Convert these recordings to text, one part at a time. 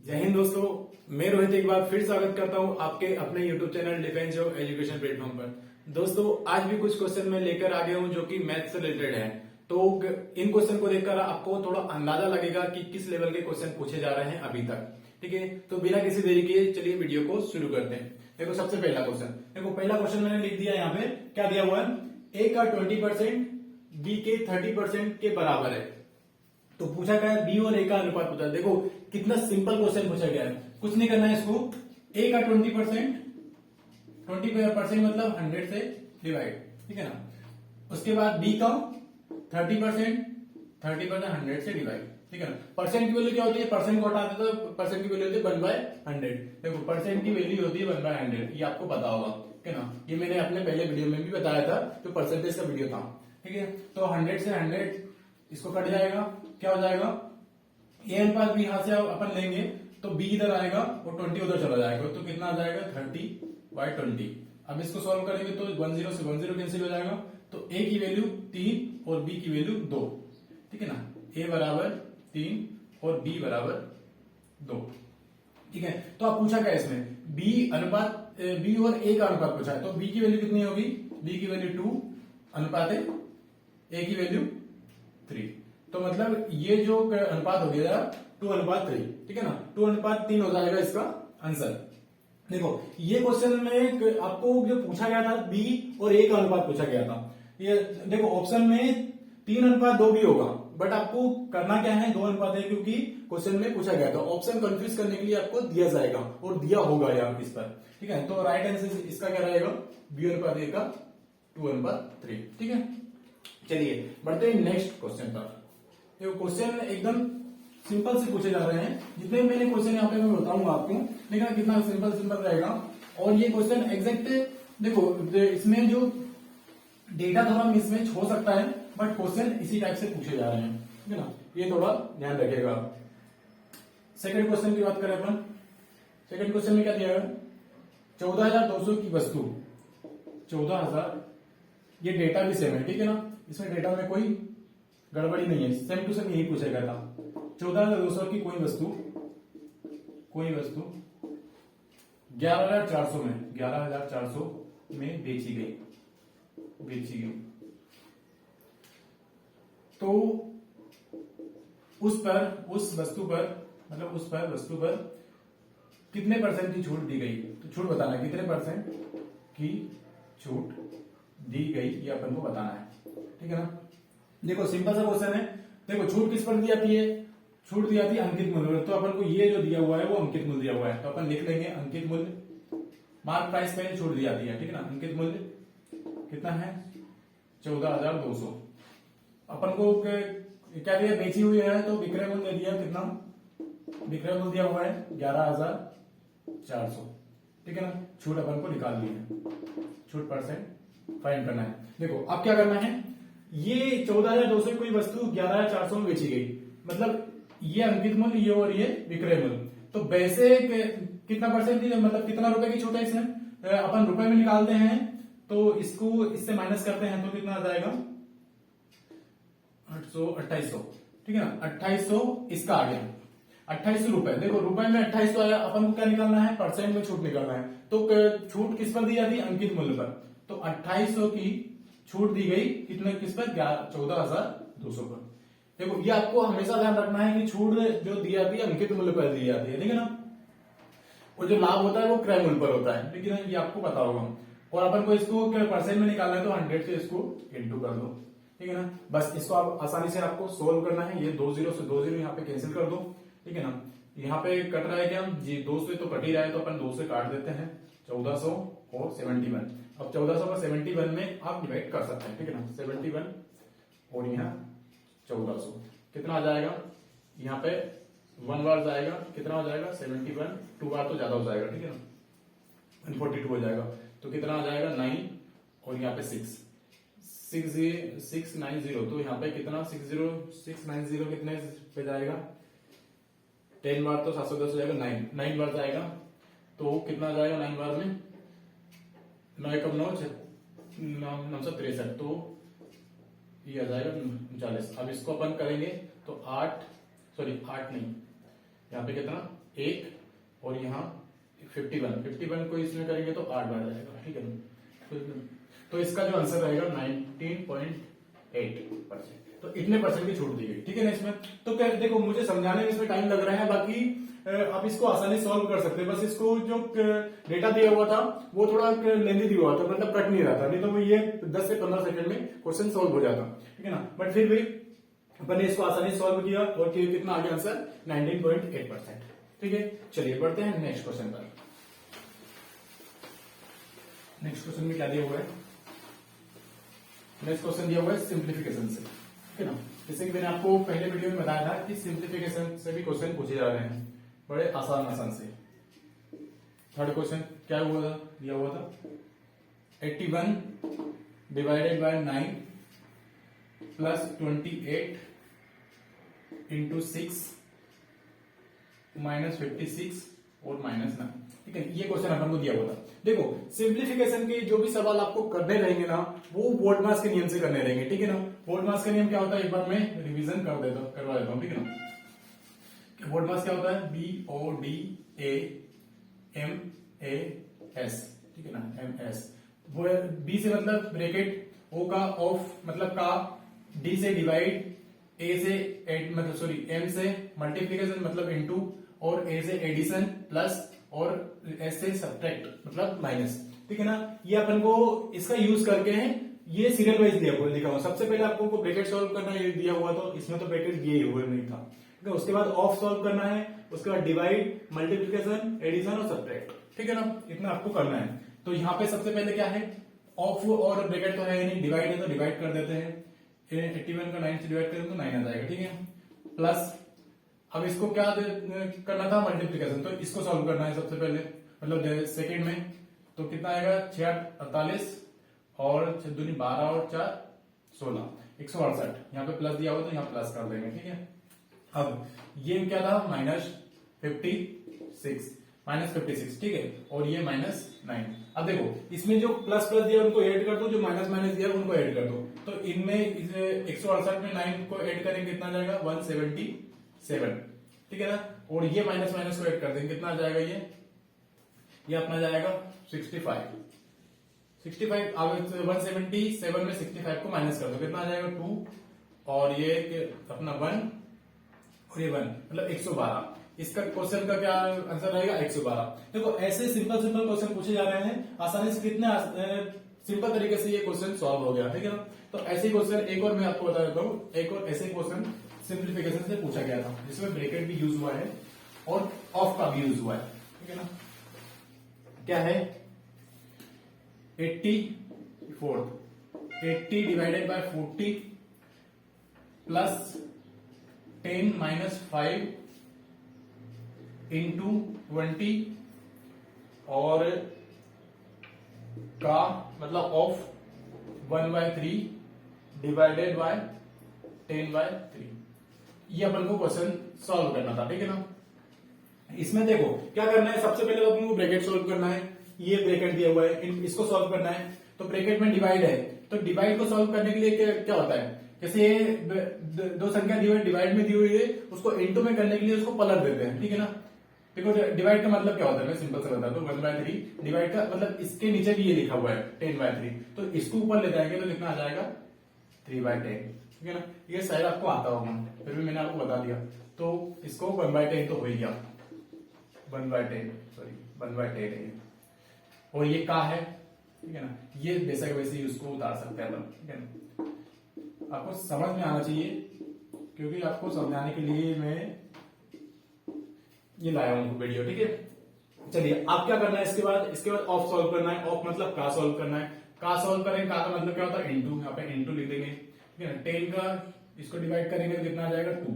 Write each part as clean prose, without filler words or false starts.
जय हिंद दोस्तों, मैं रोहित एक बार फिर स्वागत करता हूं आपके अपने YouTube चैनल डिफेंस जो एजुकेशन प्लेटफॉर्म पर। दोस्तों आज भी कुछ क्वेश्चन मैं लेकर आ गया हूं जो कि मैथ से रिलेटेड है। तो इन क्वेश्चन को देखकर आपको थोड़ा अंदाजा लगेगा कि किस लेवल के क्वेश्चन पूछे जा रहे हैं अभी तक। ठीक है, तो बिना किसी देरी के चलिए वीडियो को शुरू करते हैं। देखो सबसे पहला क्वेश्चन, देखो पहला क्वेश्चन मैंने लिख दिया यहाँ पे, क्या दिया हुआ है, ए का 20% बी के 30% के बराबर है। तो पूछा गया है बी और ए का अनुपात पूछा है। देखो कितना सिंपल क्वेश्चन पूछा गया है, कुछ नहीं करना है इसको। ए का 20% मतलब 100 से डिवाइड, ठीक है ना। उसके बाद बी का 30% 100 से डिवाइड, ठीक है ना। परसेंट की वैल्यू क्या होती है, परसेंट को हटाते तो परसेंट की वैल्यू होती है 1/100। देखो परसेंट की वैल्यू होती है 1/100, ये आपको पता होगा, ठीक है ना। ये मैंने अपने पहले वीडियो में भी बताया था, जो परसेंटेज का वीडियो था, ठीक है। तो 100 से 100 इसको कट जाएगा, क्या हो जाएगा, ए अनुपात बी यहां से अपन लेंगे तो बी इधर आएगा और 20 उधर चला जाएगा, तो कितना आ जाएगा 30/20। अब इसको सॉल्व करेंगे तो 10 से 10 कैंसिल हो जाएगा, तो ए की वैल्यू 3 और बी की वैल्यू 2, ठीक है ना। ए बराबर 3 और बी बराबर 2, ठीक है। तो आप पूछा क्या इसमें, बी अनुपात बी और ए का अनुपात पूछा है, तो बी की वैल्यू कितनी होगी, बी की वैल्यू 2 अनुपात ए की वैल्यू 3। तो मतलब ये जो अनुपात हो गया 2:3, ठीक है ना। 2:3 हो जाएगा इसका आंसर। देखो ये क्वेश्चन में आपको जो पूछा गया था बी और ए का अनुपात पूछा गया था। ये देखो ऑप्शन में 3:2 भी होगा, बट आपको करना क्या है 2:1, क्योंकि क्वेश्चन में पूछा गया था। ऑप्शन कंफ्यूज करने के लिए आपको दिया जाएगा और दिया होगा यहाँ इस पर, ठीक है। तो राइट आंसर इसका क्या रहेगा, बी/ए का 2:3, ठीक है। चलिए बढ़ते हैं नेक्स्ट क्वेश्चन पर। देखो क्वेश्चन एकदम सिंपल से पूछे जा रहे हैं, जितने मैंने क्वेश्चन यहाँ पे मैं बताऊंगा आपको, लेकिन कितना सिंपल रहेगा। और ये क्वेश्चन एग्जैक्ट, देखो इसमें जो डेटा थोड़ा मिसमैच हो सकता है, बट क्वेश्चन इसी टाइप से पूछे जा रहे हैं, ठीक है ना। ये थोड़ा ध्यान रखिएगा। सेकंड क्वेश्चन की बात करें अपन, सेकंड क्वेश्चन में क्या दिया है, 14,200 की वस्तु, 14,000, ये डेटा भी सेम है, ठीक है ना। इसमें डेटा में कोई गड़बड़ी नहीं है, सेम टू सेम यही पूछा गया था। 14,200 की कोई वस्तु 11,400 में बेची गई, तो उस वस्तु पर कितने परसेंट की छूट दी गई। तो छूट बताना है, कितने परसेंट की छूट दी गई, ये अपन को बताना है, ठीक है ना। देखो सिंपल सा क्वेश्चन है। देखो छूट किस पर दी जाती है, छूट दी जाती है अंकित मूल्य पर। तो अपन को ये जो दिया हुआ है वो अंकित मूल्य दिया हुआ है, तो अपन लिख लेंगे अंकित मूल्य। मार्क प्राइस पे छूट दी जाती है, ठीक है ना। अंकित मूल्य कितना है, 14,200। अपन को क्या दिया, बेची हुई है, तो विक्रय मूल्य दिया कितना, विक्रय मूल्य दिया हुआ है 11,400, ठीक है ना। छूट अपन को निकाल ली है, छूट परसेंट फाइंड करना है। देखो अब क्या करना है, ये 14,200 कोई वस्तु 11,400 में बेची गई, मतलब ये अंकित मूल्य, ये और ये विक्रय मूल्य। तो वैसे कितना परसेंट, मतलब कितना रुपए की छूट है इसमें, अपन रुपए में निकालते हैं, तो इसको इससे माइनस करते हैं तो कितना आ जाएगा, 2800, ठीक है ना। 2800 इसका आ गया, 2800 रुपए। देखो रुपए में 2800 आया, अपन को क्या निकालना है, परसेंट में छूट निकालना है। तो छूट किस पर दी जाती है, अंकित मूल्य पर। तो 2800 की छूट दी गई कितने, किस पर, 14,200 पर। देखो ये आपको हमेशा ध्यान रखना है कि छूट जो दी जाती है अंकित मूल्य पर दी जाती है, ठीक है ना। और जो लाभ होता है वो क्रय मूल्य पर होता है, लेकिन ये आपको पता होगा। और अपन को इसको परसेंट में निकालना है, तो 100 से इसको इंटू कर दो, ठीक है ना। बस इसको आप आसानी से आपको सोल्व करना है। ये 2 0 से 2 0 यहाँ पे कैंसिल कर दो, ठीक है ना। यहाँ पे कट रहा है क्या जी, 2 से तो कट ही रहा है, तो अपन 2 से काट देते हैं, 1400 और 71। अब 1400 का 71 में आप डिवाइड कर सकते हैं, ठीक है ना। 71 और यहाँ 1400 कितना आ जाएगा, यहाँ पे 1 बार जाएगा, कितना हो जाएगा 71, 2 बार तो ज्यादा हो जाएगा, ठीक है ना, 142 हो जाएगा। तो कितना आ जाएगा 9 और यहाँ पे 690, तो यहाँ पे कितना 690 कितने पे जाएगा, 10 बार तो 710 हो जाएगा, 9 बार जाएगा, तो कितना आ जाएगा 9 बार में, 9 एकम 963, तो ये आ जाएगा 39। अब इसको अपन करेंगे तो 8 नहीं, यहाँ पे कितना 1 और यहाँ 51 को इसमें करेंगे तो 8 बार जाएगा, ठीक है ना। तो इसका जो आंसर रहेगा 19.8%। तो इतने परसेंट की छूट दी गई, ठीक है ना इसमें। तो देखो मुझे समझाने में इसमें टाइम लग रहा है, बाकी आप इसको आसानी सॉल्व कर सकते हैं। बस इसको जो डेटा दिया हुआ था वो थोड़ा लेंदी दिया हुआ था, मतलब कट नहीं रहा था, नहीं तो वो ये 10 से 15 सेकंड में क्वेश्चन सॉल्व हो जाता, ठीक है ना। बट फिर भी अपन ने इसको आसानी सॉल्व किया और कितना आ गया आंसर 19.8%, ठीक है। चलिए बढ़ते हैं नेक्स्ट क्वेश्चन पर। नेक्स्ट क्वेश्चन में क्या दिया हुआ है? नेक्स्ट क्वेश्चन दिया हुआ है सिंप्लीफिकेशन से, ठीक है ना। जैसे कि मैंने आपको पहले वीडियो में बताया था कि सिंप्लीफिकेशन से भी क्वेश्चन पूछे जा रहे हैं, बड़े आसान से। थर्ड क्वेश्चन क्या हुआ था, दिया हुआ था 81 divided by 9 plus 28 into 6 minus 56 और माइनस 9, ठीक है। ये क्वेश्चन अपन को दिया हुआ था। देखो सिंप्लीफिकेशन के जो भी सवाल आपको करने रहेंगे ना, वो बोर्डमास के नियम से करने रहेंगे, ठीक है ना। बोर्डमास का नियम क्या होता है, एक बार मैं रिवीजन करवा देता हूं, ठीक है ना। बोर्डमास क्या होता है, BODAMAS, ठीक है ना, MS। वो बी से मतलब ब्रैकेट, ओ का ऑफ मतलब का, डी से डिवाइड, ए से मतलब सॉरी एम से मल्टीप्लीकेशन मतलब इनटू, और ए से एडिशन प्लस, और एस से सब्ट्रैक्ट मतलब माइनस, ठीक है ना। ये अपन को इसका यूज करके है, ये सीरियल वाइज लिखा हुआ। सबसे पहले आपको ब्रैकेट सॉल्व करना है, ये दिया हुआ तो इसमें तो ब्रैकेट दिए हुए नहीं था, ठीक है। उसके बाद ऑफ सॉल्व करना है, उसके बाद डिवाइड, मल्टीप्लीकेशन, एडिशन और सब्ट्रैक्ट, ठीक है ना। इतना आपको करना है। तो यहाँ पे सबसे पहले क्या है, ऑफ और ब्रैकेट तो है नहीं, डिवाइड है तो डिवाइड कर देते हैं। 81 का 9 से डिवाइड करें तो 9 आ जाएगा, ठीक है। प्लस अब इसको क्या करना था, मल्टीप्लीकेशन, तो इसको सॉल्व करना है सबसे पहले, मतलब सेकंड में। तो कितना आएगा 6 48 और 6 दूनी 12 और 4 16, 168। यहाँ पे प्लस दिया हुआ तो यहाँ प्लस कर देंगे, ठीक है। अब ये क्या था -56, ठीक है, और ये -9। अब देखो इसमें जो प्लस प्लस दिया उनको ऐड कर दो, जो माइनस माइनस दिया उनको ऐड कर दो। तो इनमें 168 में 9 को ऐड करेंगे कितना जाएगा 177, ठीक है ना। और ये माइनस माइनस को ऐड कर देंगे कितना आ जाएगा, ये अपना जाएगा 65। अब 177 में 65 को माइनस कर दो कितना आ जाएगा 2, और ये अपना 1 और ये 1 मतलब 112। इसका क्वेश्चन का क्या आंसर रहेगा 112। देखो ऐसे सिंपल क्वेश्चन पूछे जा रहे हैं आसानी से, कितने सिंपल तरीके से ये क्वेश्चन सॉल्व हो गया, ठीक है ना। तो ऐसे क्वेश्चन एक और मैं आपको बता देता हूँ, एक और ऐसे क्वेश्चन सिंप्लीफिकेशन से पूछा गया था जिसमें ब्रैकेट भी यूज हुआ है और ऑफ का भी यूज हुआ है, ठीक है ना। क्या है 80 divided by 40 plus 10 minus 5 into 20 और का मतलब ऑफ 1/3 डिवाइडेड बाय 10/3। ये अपन को क्वेश्चन सॉल्व करना था, ठीक है ना। इसमें देखो क्या करना है, सबसे पहले अपन को ब्रैकेट सॉल्व करना है। ये ब्रैकेट दिया हुआ है, इसको सॉल्व करना है। तो ब्रैकेट में डिवाइड है, तो डिवाइड को सॉल्व करने के लिए क्या होता है, जैसे दो संख्या डिवाइड में दी हुई है, उसको इनटू में करने के लिए उसको पलट देते हैं, ठीक है ना। देखो डिवाइड का मतलब क्या होता है, मैं सिंपल से बताता हूँ। 1/3 डिवाइड का मतलब इसके नीचे भी ये लिखा हुआ है 10/3, तो इसको ऊपर ले जाएंगे तो कितना आ जाएगा 3/10, ठीक है ना। ये शायद आपको आता होगा, फिर भी मैंने आपको बता दिया। तो इसको 1/10 तो हो ही गया, 1/10 है ये। और ये का है, ठीक है ना। ये बेशक वैसे ही उसको उतार सकते हैं अपन, ठीक है ना। आपको समझ में आना चाहिए, क्योंकि आपको समझाने के लिए मैं ये लाया हूं वीडियो, ठीक है। चलिए आप क्या करना है, इसके बाद ऑफ सॉल्व करना है। ऑफ मतलब का सॉल्व करना है। का सॉल्व करेंगे, का मतलब क्या होता है इनटू, यहाँ पे इनटू लिख देंगे, ठीक है ना। 10 का इसको डिवाइड करेंगे तो कितना आ जाएगा 2,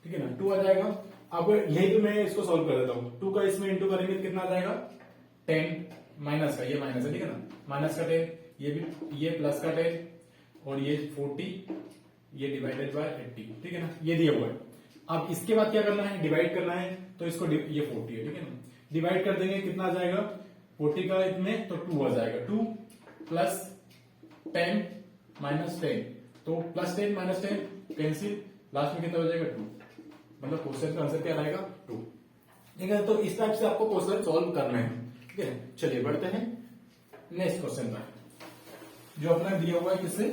ठीक है ना, 2 आ जाएगा। अब यही पे मैं इसको सॉल्व कर देता हूँ। 2 का इसमें इंटू करेंगे तो कितना आ जाएगा 10 माइनस का, ये माइनस है, ठीक है ना, माइनस का 10, ये भी ये प्लस का 10 और ये 40, ये डिवाइडेड बाय 80, ठीक है ना। ये दिया हुआ है। अब इसके बाद क्या करना है, डिवाइड करना है। तो इसको ये 40 है, ठीक है ना, डिवाइड कर देंगे कितना आ जाएगा 40 का इसमें तो 2 आ जाएगा। 2 प्लस 10 माइनस 10, तो प्लस 10 माइनस 10 कैंसिल, लास्ट में कितना हो जाएगा 2, मतलब क्वेश्चन का आंसर क्या रहेगा 2, ठीक है, तो इस टाइप से आपको क्वेश्चन सॉल्व करना है। ठीक है, चलिए बढ़ते हैं नेक्स्ट क्वेश्चन पर, जो अपना दिया हुआ है किससे,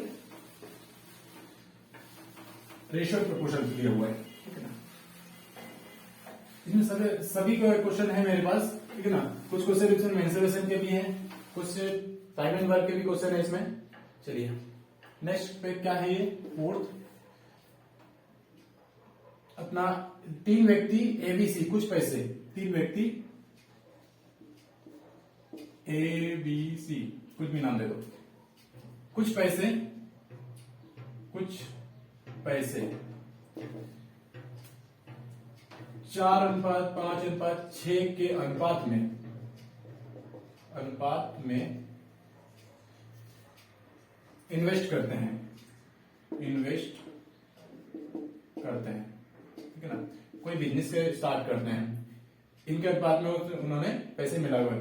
रेशियो प्रोपोर्शन दिया हुआ है। ठीक है ना, इसमें सभी क्वेश्चन है मेरे पास। ठीक है ना, कुछ क्वेश्चन मेंसुरेशन के भी हैं, कुछ टाइम एंड वर्क के भी क्वेश्चन है इसमें। चलिए नेक्स्ट पे क्या है, ये फोर्थ अपना, तीन व्यक्ति एबीसी, कुछ पैसे, तीन व्यक्ति एबीसी, कुछ भी नाम दे दो, कुछ पैसे 4:5:6 के अनुपात में इन्वेस्ट करते हैं। ठीक है ना, कोई बिजनेस स्टार्ट करते हैं, इनके अनुपात में उन्होंने पैसे मिला हुए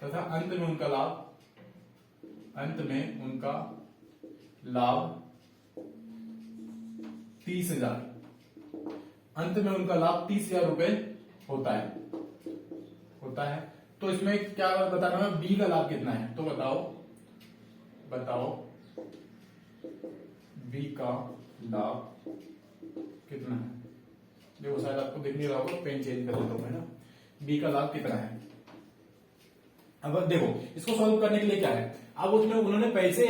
तथा अंत में उनका लाभ 30,000, अंत में उनका लाभ 30,000 रुपए होता है। तो इसमें क्या बताना है, बी का लाभ कितना है, तो बताओ बी का लाभ कितना है। देखो शायद आपको दिख नहीं रहा होगा, पेन चेंज कर देता हूं मैं ना। बी का लाभ कितना है, अब देखो इसको सॉल्व करने के लिए क्या है, अब उसमें उन्होंने पैसे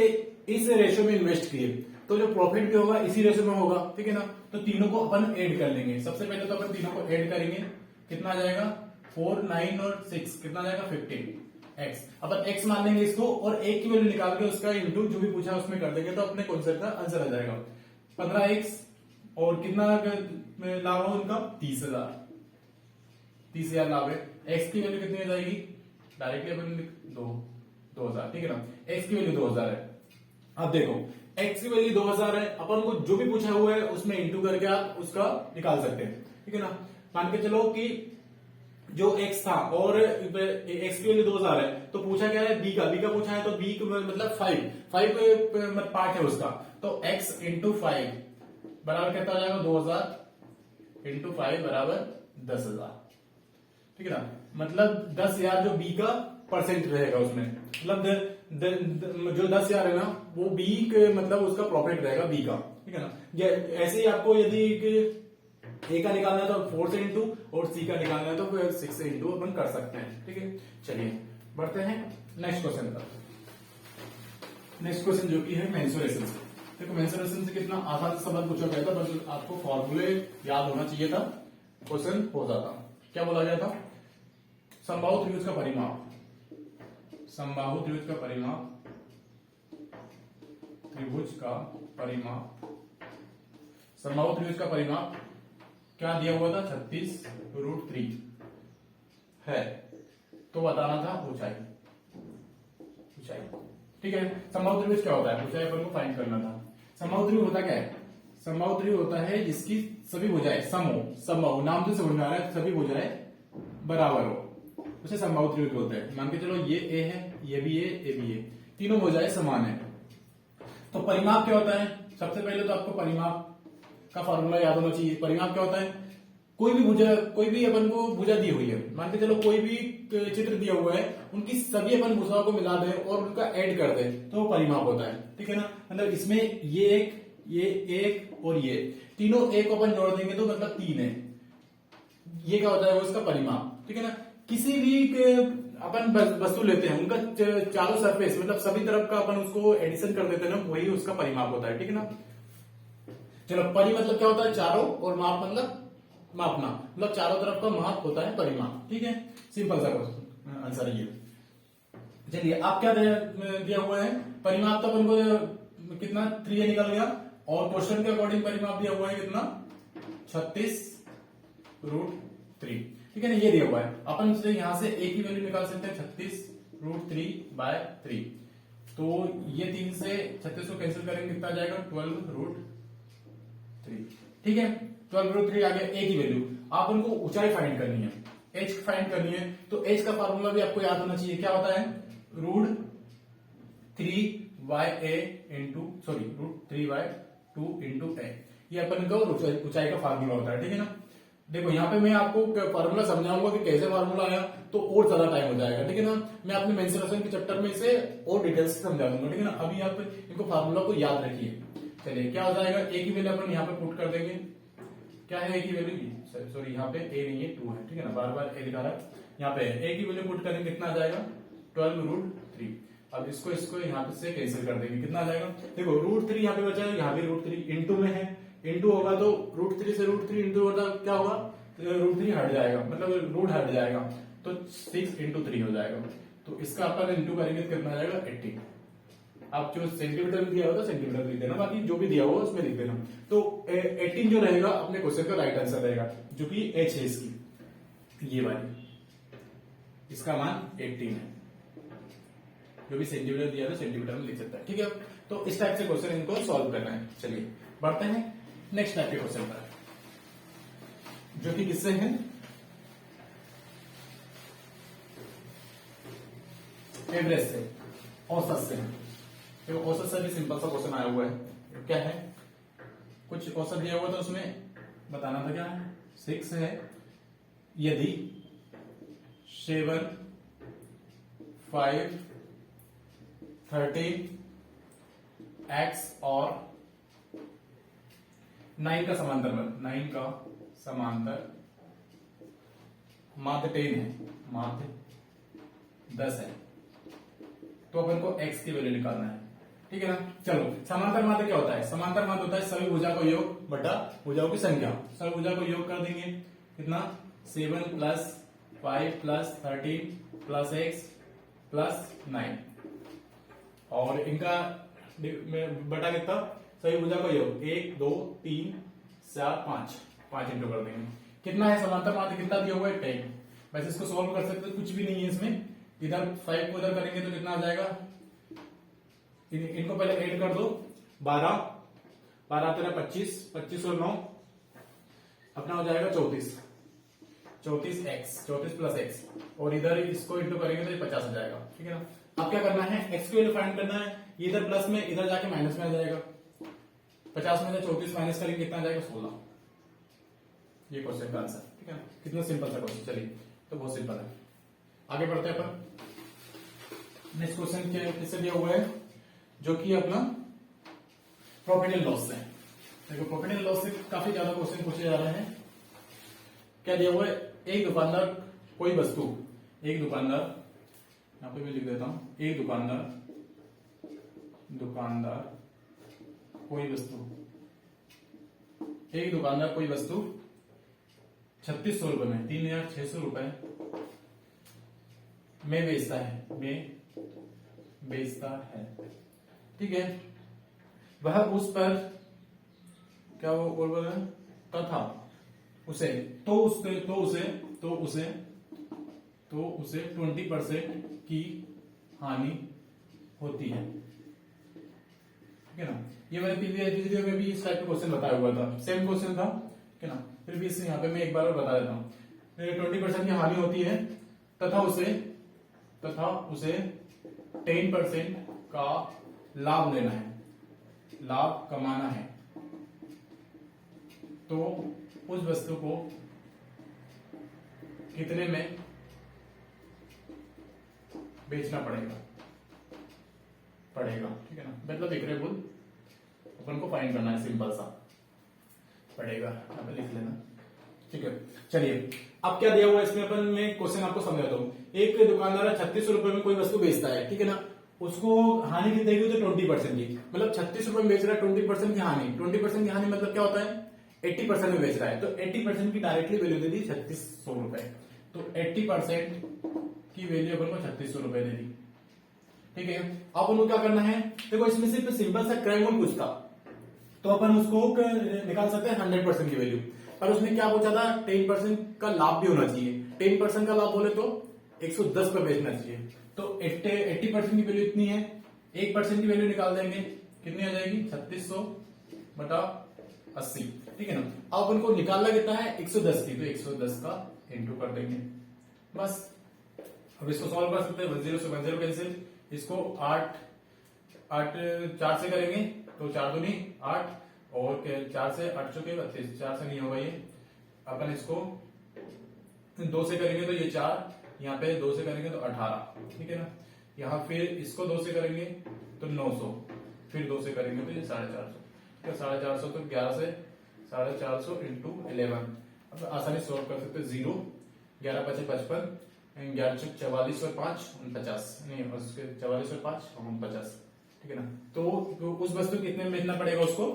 इस रेशियो में इन्वेस्ट किए, तो जो प्रॉफिट भी होगा इसी रेशियो में होगा। ठीक है ना, तो तीनों को अपन ऐड कर लेंगे। सबसे पहले तो अपन तीनों को ऐड करेंगे, कितना आ जाएगा 4, 9 और 6, कितना आ जाएगा 15 एक्स। अपन एक्स मान लेंगे इसको, और एक की वैल्यू निकाल के उसका इंटू जो भी पूछा उसमें कर देंगे, तो अपने कॉन्सेप्ट का आंसर आ जाएगा 15x। और कितना लाभ हो उनका 30,000 लाभ है। एक्स की वैल्यू कितनी हो जाएगी, डायरेक्टली अपन 2,000। ठीक है ना, एक्स की वैल्यू 2,000 है। अब देखो एक्स की वैल्यू 2,000 है, अपन को जो भी पूछा हुआ है उसमें इंटू करके आप उसका निकाल सकते हैं। ठीक है ना, मान के चलो कि जो एक्स था और एक्स की वैल्यू 2,000 है, तो पूछा क्या है बी का पूछा है, तो बी मतलब 5 पार्ट है उसका, तो एक्स इंटू 5 बराबर कितना हो जाएगा 2,000 इंटू 5 बराबर 10,000। ठीक है ना, मतलब 10,000 जो बी का परसेंट रहेगा उसमें, मतलब जो 10,000 है ना वो बी के मतलब उसका प्रॉफिट रहेगा बी का। ठीक है ना, ऐसे ही आपको यदि ए का निकालना है तो 4 से इंटू, और सी का निकालना है तो 6 से इंटू अपन कर सकते हैं। ठीक है, चलिए बढ़ते हैं नेक्स्ट क्वेश्चन पर। नेक्स्ट क्वेश्चन जो कि है मेंसुरेशन से। देखो मेंसुरेशन से कितना आसान सा सवाल पूछा गया था, बस आपको फॉर्मूले याद होना चाहिए था, क्वेश्चन हो जाता। क्या बोला गया था, समबाहु त्रिभुज का परिमाप, समबाहु त्रिभुज का परिमाप क्या दिया हुआ था, 36√3 है, तो बताना था ऊंचाई। ठीक है, समबाहु त्रिभुज क्या होता है, ऊंचाई अपन को फाइंड करना था। समबाहु त्रिभुज होता क्या है, समबाहु त्रिभुज होता है जिसकी सभी भुजाएं समबाहु, नाम से समझ में आ रहा है, सभी भुजाएं बराबर हो, उसे समबाहु त्रिभुज बोलते हैं। मान के चलो ये ए है, ये भी ए भी ए, तीनों भुजाएं समान है। तो परिमाप क्या होता है, सबसे पहले तो आपको परिमाप का फॉर्मूला याद होना चाहिए। परिमाप क्या होता है, कोई भी अपन को भुजा दी हुई है, मान के चलो कोई भी चित्र दिया हुआ है, उनकी सभी अपन भुजाओं को मिला दें और उनका ऐड कर दें, तो वो परिमाप होता है। ठीक है ना, मतलब इसमें ये एक और ये तीनों एक अपन जोड़ देंगे तो मतलब 3 है, ये क्या होता है वो इसका परिमाप। ठीक है ना, किसी भी अपन वस्तु लेते हैं, उनका चारों सरफेस मतलब सभी तरफ का अपन उसको एडिशन कर देते हैं ना, वही उसका परिमाप होता है। ठीक है ना, चलो परि मतलब क्या होता है चारों, और माप मतलब मापना, मतलब चारों तरफ का माप होता है परिमाप। ठीक है, सिंपल सा क्वेश्चन आंसर ये। चलिए आप क्या दिया हुआ है, परिमाप तो अपन को कितना 3 निकल गया, और क्वेश्चन के अकॉर्डिंग परिमाप दिया हुआ है कितना 36√3। ठीक है ना, ये दिया हुआ है, अपन से यहां से ए की वैल्यू निकाल सकते हैं 36√3/3। तो ये 3 से 36 को कैंसिल करेंगे, कितना जाएगा 12√3। ठीक है, 12√3 आ गया ए की वैल्यू। आप उनको ऊंचाई फाइंड करनी है, एच फाइंड करनी है, तो एच का फार्मूला भी आपको याद होना चाहिए। क्या होता है, √3/2 इंटू ए, ये अपन का ऊंचाई का फार्मूला होता है। ठीक है ना, देखो यहाँ पे मैं आपको फार्मूला समझाऊंगा कि कैसे फार्मूला आया तो और ज्यादा टाइम हो जाएगा, ठीक है ना। मैं अपने मेंसुरेशन के चैप्टर में इसे और डिटेल्स से समझा दूंगा, ठीक है ना। अभी आप इनको फार्मूला को याद रखिए। चलिए क्या हो जाएगा, ए की वैल्यू अपन यहाँ पे पुट कर देंगे। क्या है ए की वैल्यू, सॉरी यहाँ पे ए नहीं है 2 है, ठीक है ना, बार बार ए दिखा रहा है। यहाँ पे ए की वैल्यू पुट करेंगे, कितना आ जाएगा 12√3। अब इसको यहाँ पे से कैंसिल कर देंगे, कितना आ जाएगा, देखो √3 यहाँ पे बचा है, यहाँ भी √3 इंटू में है, इंटू होगा तो √3 से √3 इंटू होगा क्या होगा, √3 हट जाएगा, मतलब रूट हट जाएगा तो 6 इंटू 3 हो जाएगा। तो इसका अपन इंटू करेंगे तो कितना आ जाएगा 80। आप जो सेंटीमीटर में दिया होगा सेंटीमीटर लिख देना, बाकी जो भी दिया होगा उसमें लिख देना। तो 18 जो रहेगा अपने क्वेश्चन का राइट आंसर रहेगा, जो कि एच है इसकी, ये वाली, इसका मान 18 है। जो भी सेंटीमीटर दिया है सेंटीमीटर में लिख सकता है, ठीक है। तो इस टाइप से क्वेश्चन इनको सॉल्व करना है। चलिए बढ़ते हैं नेक्स्ट टाइप के क्वेश्चन पर, जो कि किससे है, एवरेज से, औसत से। तो औसत से भी सिंपल सा क्वेश्चन आया हुआ है। क्या है, कुछ औसत दिया हुआ था उसमें बताना था, क्या है 6 है, यदि 7, 5, 13 x और 9 का समांतर बल, 9 का समांतर माध्य 10 है, माध्य 10 है, तो अपन को x की वैल्यू निकालना है, ठीक है ना। चलो समांतर माध्य क्या होता है, समांतर माध्य होता है सभी भुजा का योग बटा भुजाओं की संख्या। सभी भुजा को योग कर देंगे, कितना 7 + 5 + 13 + x + 9, और इनका बटा कितना, सभी भुजा का योग 1 2 3 4 5 इंटू कर देंगे। कितना है समांतर माध्य, कितना दिया हुआ है 10। वैसे इसको सॉल्व कर सकते, कुछ भी नहीं है इसमें, इधर 5 को उधर करेंगे तो कितना आ जाएगा, इनको पहले ऐड कर दो, 12 12 तेरह 25, 25 और 9 अपना हो जाएगा 34, 34x, 34 + x, और इधर इसको इंटू करेंगे तो 50 आ जाएगा, ठीक है ना। अब क्या करना है, x की वैल्यू फाइंड करना है, इधर प्लस में इधर जाके माइनस में आ जाएगा, 50 में से 34 माइनस करेंगे कितना आ जाएगा 16। ये क्वेश्चन का आंसर, ठीक है ना। कितना सिंपल सा क्वेश्चन, चलिए तो बहुत सिंपल है। आगे बढ़ते हैं अपन, नेक्स्ट क्वेश्चन किससे दिया हुआ है, जो कि अपना प्रॉफिट एंड लॉस से। देखो प्रॉफिट एंड लॉस से काफी ज्यादा क्वेश्चन पूछे जा रहे हैं। क्या दिया हुआ है, एक दुकानदार कोई वस्तु, एक दुकानदार, यहां पे मैं लिख देता हूं, एक दुकानदार कोई वस्तु, एक दुकानदार कोई वस्तु 3600 रुपए में, 3600 रुपए में बेचता है, ठीक है। वह उस पर क्या वो और बोल रहे हैं, तथा उसे तो उसे 20% की हानि होती है, ठीक है ना। ये मैंने पिछली में भी इस टाइप का क्वेश्चन बताया हुआ था, सेम क्वेश्चन था, ठीक है ना। फिर भी इसे यहाँ पे मैं एक बार और बता देता हूँ, 20% की हानि होती है तथा उसे 10% का लाभ लेना है, लाभ कमाना है, तो उस वस्तु को कितने में बेचना पड़ेगा, ठीक है ना। मतलब एक रेबुल अपन को फाइंड करना है, सिंपल सा पड़ेगा, यहाँ पे लिख लेना, ठीक है। चलिए अब क्या दिया हुआ है इसमें, अपन मैं क्वेश्चन आपको समझाता हूँ। एक दुकानदार 3600 रुपए में कोई वस्तु बेचता है, ठीक है ना। उसको हानि कितनी देगी, तो 20% की, मतलब 36 रुपए में बेच रहा है, 20% की हानि, 20% की हानि मतलब क्या होता है, 80% में बेच रहा है, तो 80% की डायरेक्टली वैल्यू दे दी 3600 रुपए, तो 80% की वैल्यू अपन को 3600 रुपए दे दी, ठीक है। अब उनको क्या करना है, देखो इसमें सिर्फ सिंपल सा क्रय मूल्य पूछता तो अपन उसको निकाल सकते हैं 100% की वैल्यू, पर उसने क्या पूछा था, 10% का लाभ भी होना चाहिए। 10% का लाभ बोले तो 110 पे बेचना चाहिए, तो 80% की वैल्यू इतनी है, 1% की वैल्यू निकाल देंगे, कितनी आ जाएगी 3600 बटा 80, ठीक है ना। अब उनको निकालना कितना है 110 की, तो 110 का इंटू कर देंगे, बस। अब इसको सॉल्व कर सकते हैं, 10 से 10 कैंसिल, इसको 8 4 से करेंगे तो 4 दूनी 8, और 4 से 8 चुके 32, 4 से नहीं होगा ये अपन इसको 2 से करेंगे तो ये 4, यहाँ पे 2 से करेंगे तो 18, ठीक है ना। यहाँ फिर इसको 2 से करेंगे तो 900, फिर 2 से करेंगे तो ये 450, ठीक है। 450 तो 11 से 450 इंटू 11, अब आसानी सोल्व कर सकते हैं। 0 11 5 55, 11 44 और 5 49, नहीं उसके 44 और 5 49, ठीक है ना। तो उस वस्तु कितने में बेचना पड़ेगा उसको?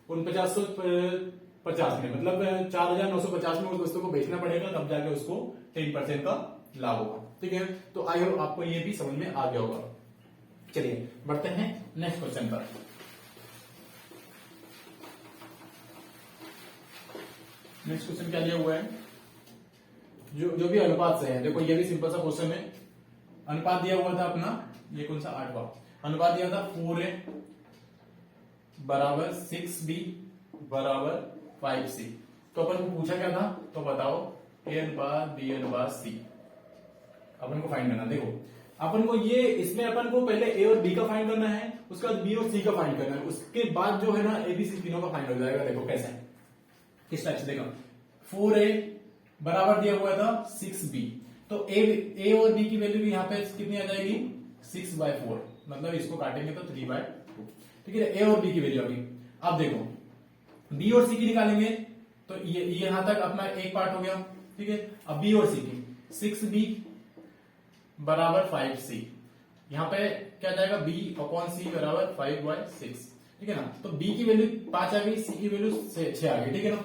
4950 में, मतलब 4950 में उस वस्तु को बेचना पड़ेगा, तब जाके उसको 10% का लाभ होगा, ठीक है। तो आई होप आपको ये भी समझ में आ गया होगा। चलिए बढ़ते हैं नेक्स्ट क्वेश्चन पर। नेक्स्ट क्वेश्चन क्या दिया हुआ है? जो भी अनुपात से है, देखो ये भी सिंपल सा क्वेश्चन है। अनुपात दिया हुआ था अपना, ये कौन सा 8वां अनुपात दिया था, 4a बराबर 6b बराबर 5c। तो अपन को पूछा क्या था, तो बताओ a अनुपात b अनुपात c अपन को फाइंड करना। देखो अपन को ये, इसमें अपन को पहले a और b का फाइंड करना है, उसके बाद b और c का फाइंड करना है, उसके बाद जो है ना a b c तीनों का फाइंड हो जाएगा। देखो कैसे है, किस टाइप से, देखो 4a बराबर दिया हुआ था 6b, तो a और b की वैल्यू यहाँ पे कितनी आ जाएगी, 6/4, मतलब इसको काटेंगे तो 3/2, ठीक है। a और b की वैल्यू अभी, अब देखो b और c की निकालेंगे तो ये यहां तक अपना एक पार्ट हो गया, ठीक है। अब b और c की, 6b बराबर 5c, यहाँ पे क्या जाएगा, b/c बराबर 5/6, ठीक है ना। तो b की वैल्यू 5 आ गई, c की वैल्यू 6 आ गई, ठीक है ना।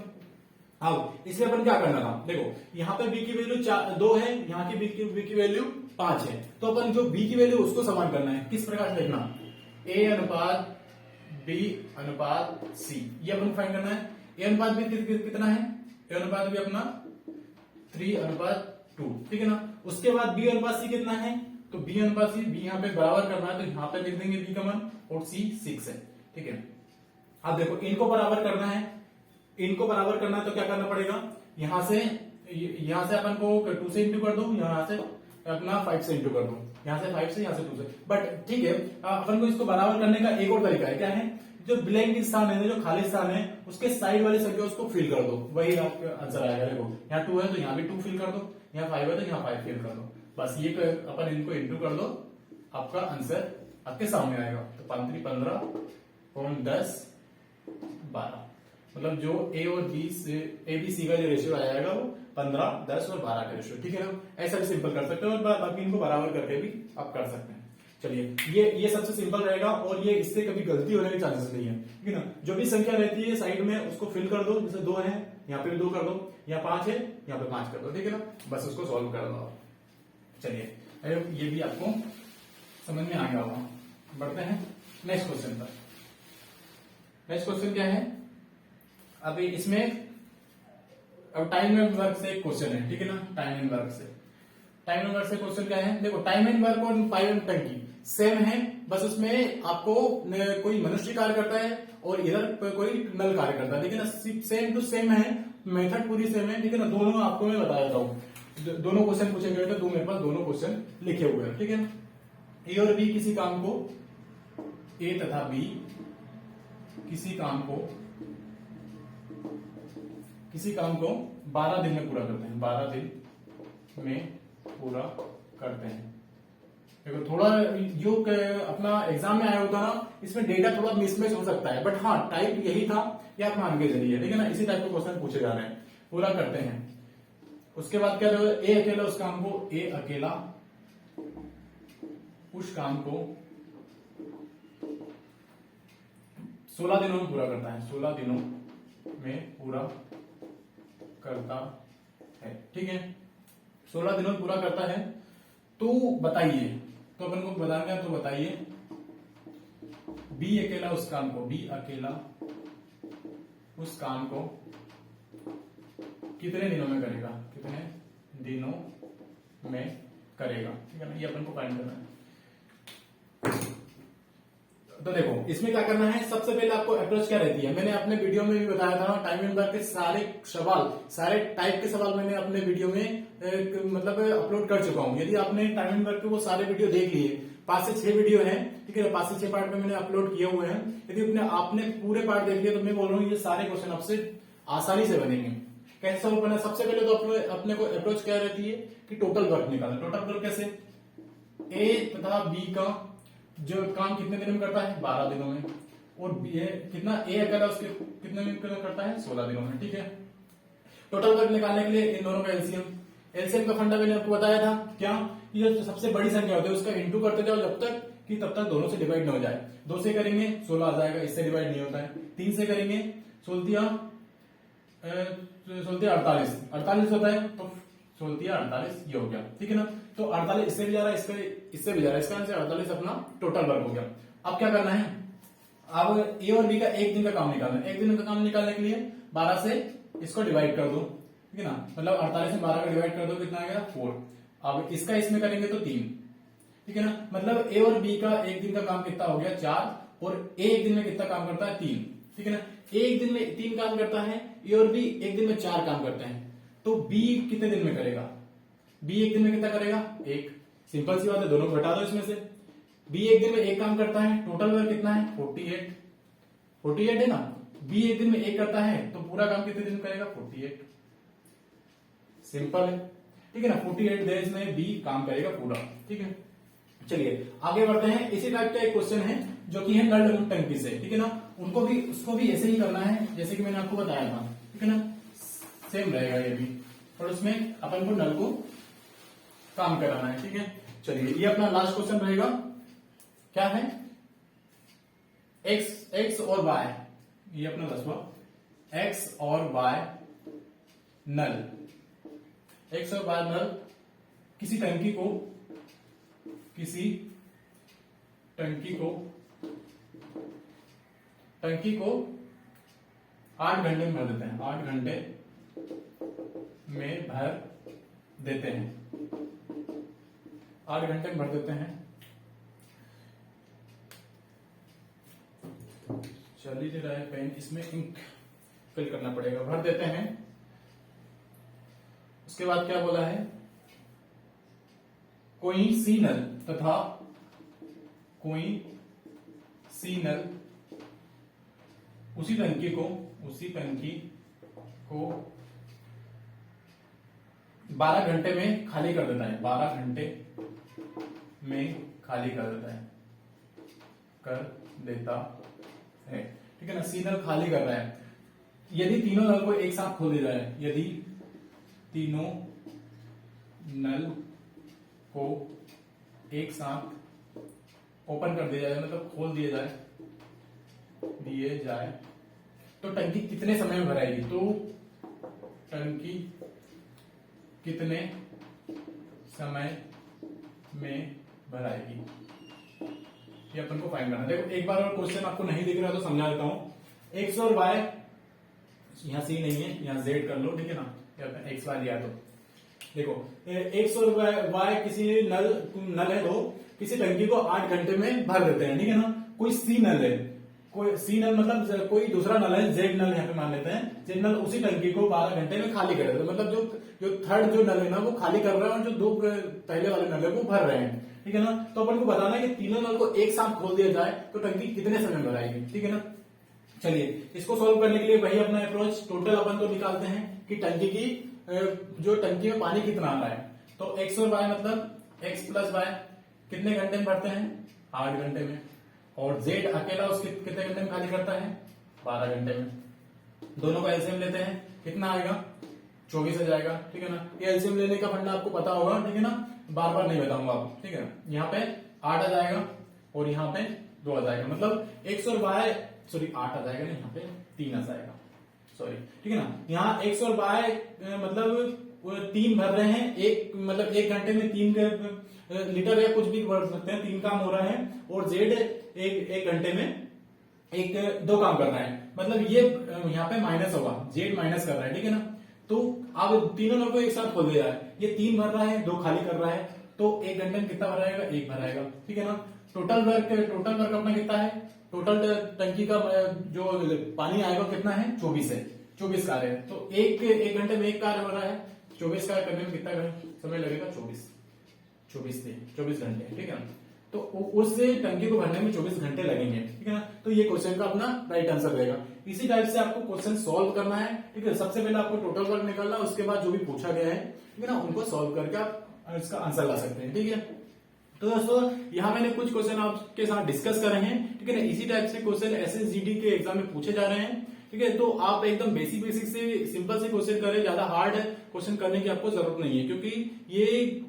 अब इसमें अपन क्या करना था, देखो यहाँ पे b की वैल्यू 2 है, यहाँ की b की वैल्यू 5 है, तो अपन जो b की वैल्यू उसको समान करना है। किस प्रकार से लिखना, a अनुपात b अनुपात c, ये अपन फाइंड करना है। a अनुपात b कितना है, a अनुपात b अपना 3/2, ठीक है ना। उसके बाद b अनुपात c कितना है, तो b अनुपात c, b यहाँ पे बराबर करना है, तो यहाँ पे लिख देंगे b का मान, और c 6 है, ठीक है। अब देखो इनको बराबर करना है, इनको बराबर करना है तो क्या करना पड़ेगा, यहां से अपन को 2 से इंटू कर दो, यहां से अपना 5 से इंटू कर दो, यहां से 5 से, यहां से 2 से, बट ठीक है। अपन को इसको बराबर करने का एक और तरीका है, क्या है, जो ब्लैंक स्थान है, जो खाली स्थान है, उसके साइड वाली संख्या उसको फिल कर दो, वही आपका आंसर आएगा। देखो यहाँ 2 है तो यहाँ भी 2 फिल कर दो, यहाँ 5 है तो यहाँ 5 फिल कर दो, बस ये अपन इनको इंटू कर दो, आपका आंसर आपके सामने आएगा। तो 5 3 15 10 12, मतलब जो a और b से a b c का जो रेशियो आएगा वो 15 10 और 12 का रेशियो, ठीक है ना। ऐसा भी सिंपल कर सकते हो, और बाकी इनको बराबर करके भी आप कर सकते हैं। चलिए ये सबसे सिंपल रहेगा, और ये इससे कभी गलती होने के चांसेस नहीं है, ठीक है ना। जो भी संख्या रहती है साइड में उसको फिल कर दो, जैसे 2 है यहाँ पे 2 कर दो, यहाँ 5 है यहाँ पे 5 कर दो, ठीक है ना, बस उसको सॉल्व कर दो। चलिए ये भी आपको समझ में आ गया होगा। बढ़ते हैं नेक्स्ट क्वेश्चन पर। नेक्स्ट क्वेश्चन क्या है, अभी इसमें अब टाइम एंड वर्क से क्वेश्चन है, ठीक है ना। टाइम एंड वर्क से क्वेश्चन क्या है, देखो टाइम एंड वर्क और पाइप एंड टंकी सेम है, बस उसमें आपको कोई मनुष्य कार्य करता है और इधर कोई नल कार्य करता है, ठीक है ना। सेम टू सेम है, मेथड पूरी सेम है, ठीक है ना। दोनों आपको मैं बता देता हूँ, दोनों क्वेश्चन पूछे गए थे, मेरे पास दोनों क्वेश्चन लिखे हुए हैं, ठीक है। ए और बी किसी काम को, ए तथा बी किसी काम को 12 दिन में पूरा करते हैं, 12 दिन में पूरा करते हैं। देखो थोड़ा जो अपना एग्जाम में आया होता ना, इसमें डेटा थोड़ा मिसमैच हो सकता है, बट हाँ टाइप यही था, ये आप मान के चलिए, ठीक है ना। इसी टाइप के क्वेश्चन पूछे जा रहे हैं, पूरा करते हैं। उसके बाद क्या, ए अकेला उस काम को, ए अकेला उस काम को 16 दिनों में पूरा करता है, 16 दिनों में पूरा करता है, ठीक है। 16 दिनों में पूरा करता है, तो बताइए, तो अपन को बताना है, तो बताइए बी अकेला उस काम को, बी अकेला उस काम को कितने दिनों में करेगा, कितने दिनों में करेगा, ठीक है ना। ये अपन को फाइंड करना है। तो देखो इसमें क्या करना है, सबसे पहले आपको अप्रोच क्या रहती है, मैंने अपने वीडियो में भी बताया था, टाइम एंड वर्क के सारे सवाल, सारे टाइप के सवाल मैंने अपने वीडियो में मतलब अपलोड कर चुका हूं। यदि आपने टाइम एंड वर्क के वो सारे वीडियो देख लिए, 5 से 6 वीडियो हैं, ठीक है, 5 से 6 पार्ट में मैंने अपलोड किए हुए हैं। यदि आपने पूरे पार्ट देख लिए, तो मैं बोल रहा हूँ ये सारे क्वेश्चन आपसे आसानी से बनेंगे, कैसे सॉल्व करना है? सबसे पहले तो अपने को अप्रोच क्या रहती है कि टोटल वर्क निकालना। टोटल वर्क कैसे? ए तथा बी का जो काम कितने दिन में करता है? 12 दिनों में। और कितना ए अकेला उसके कितने दिन करता है? 16 दिनों में। ठीक है, टोटल वर्क निकालने के लिए इन दोनों का एलसीएम का फंडा मैंने आपको बताया था क्या? ये जो सबसे बड़ी संख्या होती है उसका इंटू करते जाओ जब तक कि तब तक दोनों से डिवाइड न हो जाए। 2 से करेंगे 16 आ जाएगा, इससे डिवाइड नहीं होता है। 3 से करेंगे 16 48 होता है, तो 16 48 ये हो गया। ठीक है ना, तो 48 इससे भी जा रहा है, इससे भी जा रहा है, इसका आंसर 48 अपना टोटल वर्क हो गया। अब क्या करना है? अब ए और बी का एक दिन का काम निकालना है। एक दिन का काम निकालने के लिए 12 से इसको डिवाइड कर दो। ठीक है ना, मतलब 48 में 12 का डिवाइड कर दो, कितना आ गया? 4। अब इसका इसमें करेंगे तो 3। ठीक है ना, मतलब ए और बी का एक दिन का काम कितना हो गया? 4। और ए एक दिन में कितना काम करता है? 3। ठीक है ना, ए एक दिन में 3 काम करता है, ए और बी एक दिन में 4 काम करते हैं। तो बी कितने दिन में करेगा? बी एक दिन में कितना करेगा? 1। सिंपल सी बात है, दोनों को घटा दो इसमें से। बी एक दिन में 1 काम करता है, टोटल वर्क कितना है? 48 है ना। बी एक दिन में 1 करता है, तो पूरा काम कितने दिन में करेगा? 48। सिंपल है। ठीक है ना, 48 डेज में बी काम करेगा पूरा। ठीक है, चलिए आगे बढ़ते हैं। इसी टाइप का एक क्वेश्चन है जो कि है नल टंकी से। ठीक है ना, उसको भी ऐसे ही करना है जैसे कि मैंने आपको बताया था। ठीक है ना, सेम रहेगा ये भी, और उसमें अपन को नल को काम कराना है। ठीक है, चलिए ये अपना लास्ट क्वेश्चन रहेगा। क्या है? एक्स और वाई, ये अपना 10वां। एक्स और वाई नल, एक्स और वाई नल किसी टंकी को 8 घंटे में भर देते हैं। 8 घंटे में भर देते हैं। 8 घंटे में भर देते हैं। चल ही नहीं रहा है पेन, इसमें इंक फिल करना पड़ेगा। भर देते हैं। उसके बाद क्या बोला है? कोई सी नल तथा उसी टंकी को 12 घंटे में खाली कर देता है। 12 घंटे में खाली कर देता है। ठीक है ना, सी नल खाली कर रहा है। यदि तीनों नल को एक साथ खोल दिया जाए, यदि तीनों नल को एक साथ ओपन कर दिया जाए, मतलब खोल दिए जाए, तो टंकी कितने समय में भराएगी? तो टंकी कितने समय में भराएगी, ये अपन को फाइंड करना है। देखो एक बार और क्वेश्चन आपको नहीं दिख रहा तो समझा देता हूं। एक्स और वाई, यहां सी नहीं है, यहां जेड कर लो। ठीक है ना, एक्स वाई लिया तो देखो एक्स और वाई किसी नल है तो किसी टंकी को 8 घंटे में भर देते हैं। ठीक है ना, कोई सी नल है, कोई सी नल मतलब कोई दूसरा नल है, जेड नल यहाँ पे मान लेते हैं। जेड नल उसी टंकी को 12 घंटे में खाली कर देते हैं। मतलब जो थर्ड जो नल है ना वो खाली कर रहा है, और जो 2 पहले वाले नल है वो भर रहे हैं। ठीक है ना, तो अपन को बताना है कि तीनों नल को एक साथ खोल दिया जाए तो टंकी कितने समय में भराएगी। ठीक है ना, चलिए इसको सॉल्व करने के लिए वही अपना अप्रोच, टोटल अपन को निकालते हैं कि टंकी की जो टंकी में पानी कितना आ रहा है। तो एक्स और वाई मतलब एक्स प्लस वाई कितने घंटे में भरते हैं? 8 घंटे में। और जेड अकेला उसके कितने घंटे में खाली करता है? 12 घंटे में। दोनों का एलसीएम लेते हैं, कितना आएगा? 24 आ जाएगा। ठीक है ना, ये एलसीएम लेने का फंडा आपको पता होगा। ठीक है ना, बार बार नहीं बताऊंगा आपको। ठीक है ना, यहाँ पे 8 आ जाएगा और यहाँ पे 2 आ जाएगा, मतलब एक्स और वाई 8 आ जाएगा, यहाँ पे 3 आ जाएगा, सॉरी। ठीक है ना, यहाँ एक्स और वाई मतलब 3 भर रहे हैं, एक मतलब 1 घंटे में 3 लीटर या कुछ भी भर सकते हैं, 3 काम हो रहा है। और जेड एक घंटे में 2 काम कर रहा है, मतलब ये यहाँ पे माइनस होगा, जेड माइनस कर रहा है। ठीक है ना, तो अब तीनों नल को एक साथ खोल दिया है, ये 3 भर रहा है, 2 खाली कर रहा है, तो 1 घंटे में कितना भराएगा? 1 भराएगा। ठीक है ना, टोटल वर्क अपना कितना है? टोटल टंकी का जो पानी आएगा कितना है? 24 है, 24 कार्य है। तो एक घंटे में 1 कार्य हो रहा है, 24 कार्य करने में कितना समय लगेगा? 24 घंटे। ठीक है ना, तो उस टंकी को भरने में 24 घंटे लगेंगे। ठीक है ना, तो ये क्वेश्चन का अपना राइट आंसर रहेगा। इसी टाइप से आपको क्वेश्चन सॉल्व करना है, ठीक है। सबसे पहले आपको टोटल वर्क निकालना है, उसके बाद जो भी पूछा गया है, ठीक है ना, उनको सॉल्व करके आप इसका आंसर ला सकते हैं, ठीक है। तो दोस्तों यहाँ मैंने कुछ क्वेश्चन आपके साथ डिस्कस करे हैं, ठीक है ना। इसी टाइप से क्वेश्चन एसएसजीडी के एग्जाम में पूछे जा रहे हैं, ठीक है। तो आप एकदम बेसिक से सिंपल से क्वेश्चन करें, ज्यादा हार्ड क्वेश्चन करने की आपको जरूरत नहीं है, क्योंकि ये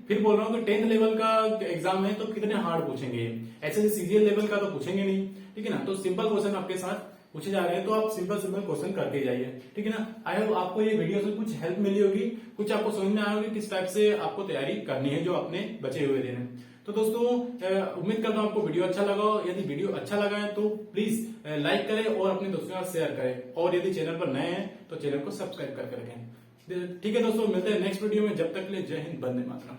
फिर बोल रहा हूँ कि 10th लेवल का एग्जाम है, तो कितने हार्ड पूछेंगे, ऐसे सीजीएल लेवल का तो पूछेंगे नहीं, ठीक है ना। तो सिंपल क्वेश्चन आपके साथ पूछे जा रहे हैं, तो आप सिंपल क्वेश्चन करके जाइए, ठीक है ना। आई होप आपको ये वीडियो से कुछ हेल्प मिली होगी, कुछ आपको समझ में आया होगा किस टाइप से आपको तैयारी करनी है जो अपने बचे हुए दिन है। तो दोस्तों उम्मीद करता हूं आपको वीडियो अच्छा लगा हो। यदि वीडियो अच्छा लगा है तो प्लीज लाइक करें और अपने दोस्तों के साथ शेयर करें, और यदि चैनल पर नए हैं तो चैनल को सब्सक्राइब करके रखें, ठीक है दोस्तों। मिलते हैं नेक्स्ट वीडियो में, जब तक के लिए जय हिंद, वंदे मातरम।